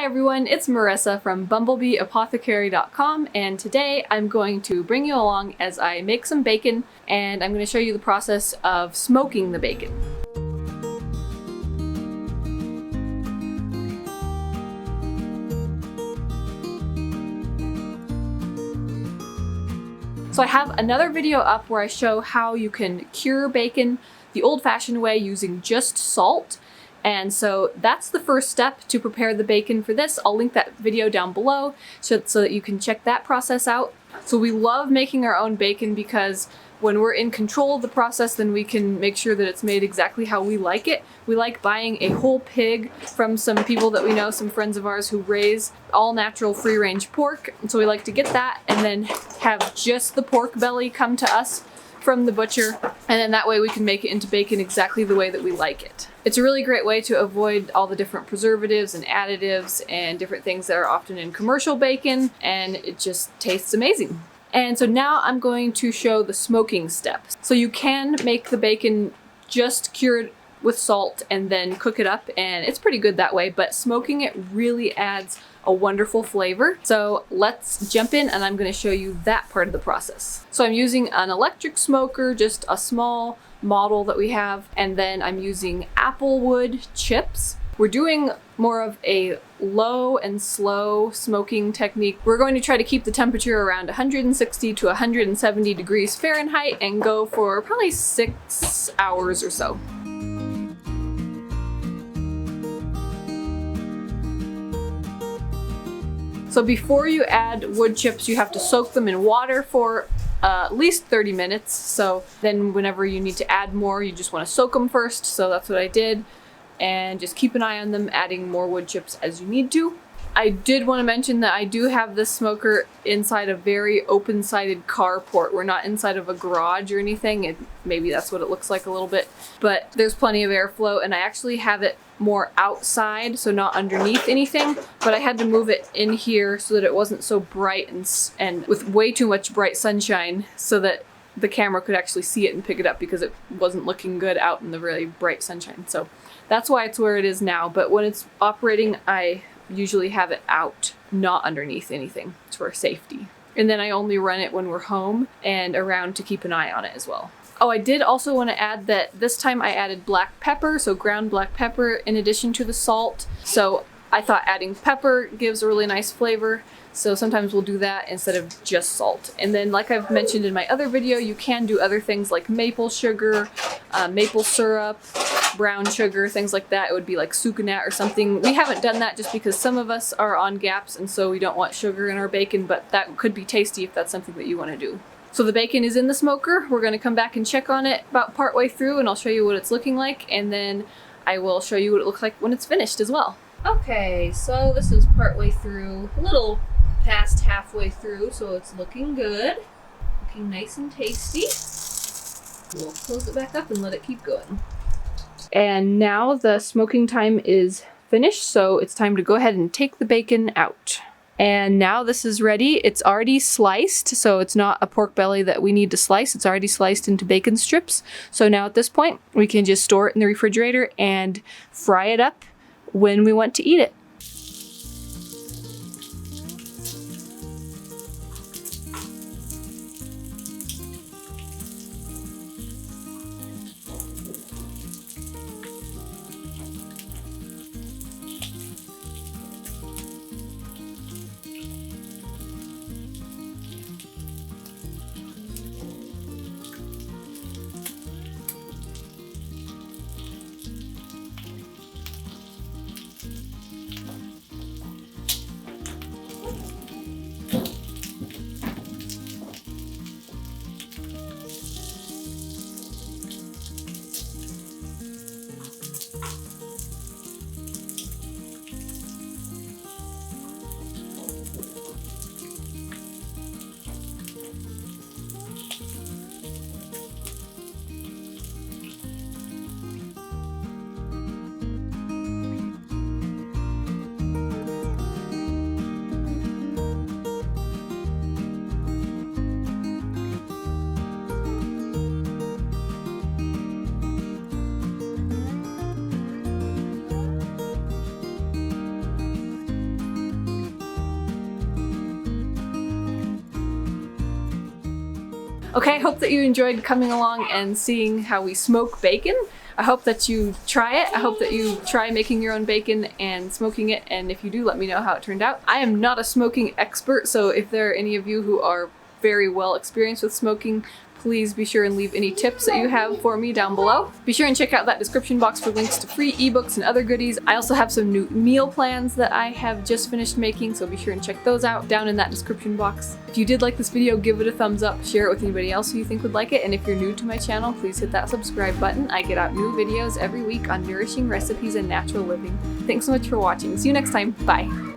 Hi everyone, it's Marisa from bumblebeeapothecary.com, and today I'm going to bring you along as I make some bacon, and I'm going to show you the process of smoking the bacon. So I have another video up where I show how you can cure bacon the old-fashioned way using just salt. And so that's the first step to prepare the bacon for this. I'll link that video down below so that you can check that process out. So we love making our own bacon because when we're in control of the process, then we can make sure that it's made exactly how we like it. We like buying a whole pig from some people that we know, some friends of ours who raise all natural free-range pork. And so we like to get that and then have just the pork belly come to us from the butcher, and then that way we can make it into bacon exactly the way that we like it. It's a really great way to avoid all the different preservatives and additives and different things that are often in commercial bacon, and it just tastes amazing. And so now I'm going to show the smoking steps. So you can make the bacon just cured with salt and then cook it up, and it's pretty good that way, but smoking it really adds a wonderful flavor. So let's jump in and I'm going to show you that part of the process. So I'm using an electric smoker, just a small model that we have, and then I'm using apple wood chips. We're doing more of a low and slow smoking technique. We're going to try to keep the temperature around 160 to 170 degrees Fahrenheit and go for probably 6 hours or so. So before you add wood chips, you have to soak them in water for at least 30 minutes. So then whenever you need to add more, you just want to soak them first. So that's what I did. And just keep an eye on them, adding more wood chips as you need to. I did want to mention that I do have this smoker inside a very open-sided carport. We're not inside of a garage or anything. Maybe that's what it looks like a little bit. But there's plenty of airflow, and I actually have it more outside, so not underneath anything, but I had to move it in here so that it wasn't so bright and with way too much bright sunshine so that the camera could actually see it and pick it up, because it wasn't looking good out in the really bright sunshine. So that's why it's where it is now, but when it's operating, I usually have it out, not underneath anything. It's for safety. And then I only run it when we're home and around to keep an eye on it as well. Oh, I did also want to add that this time I added black pepper, so ground black pepper in addition to the salt. So I thought adding pepper gives a really nice flavor, so sometimes we'll do that instead of just salt. And then, like I've mentioned in my other video, you can do other things like maple sugar, maple syrup, brown sugar, things like that. It would be like sucanat or something. We haven't done that just because some of us are on GAPS and so we don't want sugar in our bacon, but that could be tasty if that's something that you want to do. So the bacon is in the smoker. We're going to come back and check on it about partway through, and I'll show you what it's looking like, and then I will show you what it looks like when it's finished as well. Okay, so this is partway through, a little past halfway through, so it's looking good. Looking nice and tasty. We'll close it back up and let it keep going. And now the smoking time is finished, so it's time to go ahead and take the bacon out. And now this is ready. It's already sliced, so it's not a pork belly that we need to slice. It's already sliced into bacon strips. So now at this point, we can just store it in the refrigerator and fry it up when we want to eat it. Okay, I hope that you enjoyed coming along and seeing how we smoke bacon. I hope that you try it. I hope that you try making your own bacon and smoking it, and if you do, let me know how it turned out. I am not a smoking expert, so if there are any of you who are very well experienced with smoking, please be sure and leave any tips that you have for me down below. Be sure and check out that description box for links to free ebooks and other goodies. I also have some new meal plans that I have just finished making, so be sure and check those out down in that description box. If you did like this video, give it a thumbs up, share it with anybody else who you think would like it, and if you're new to my channel, please hit that subscribe button. I get out new videos every week on nourishing recipes and natural living. Thanks so much for watching. See you next time. Bye.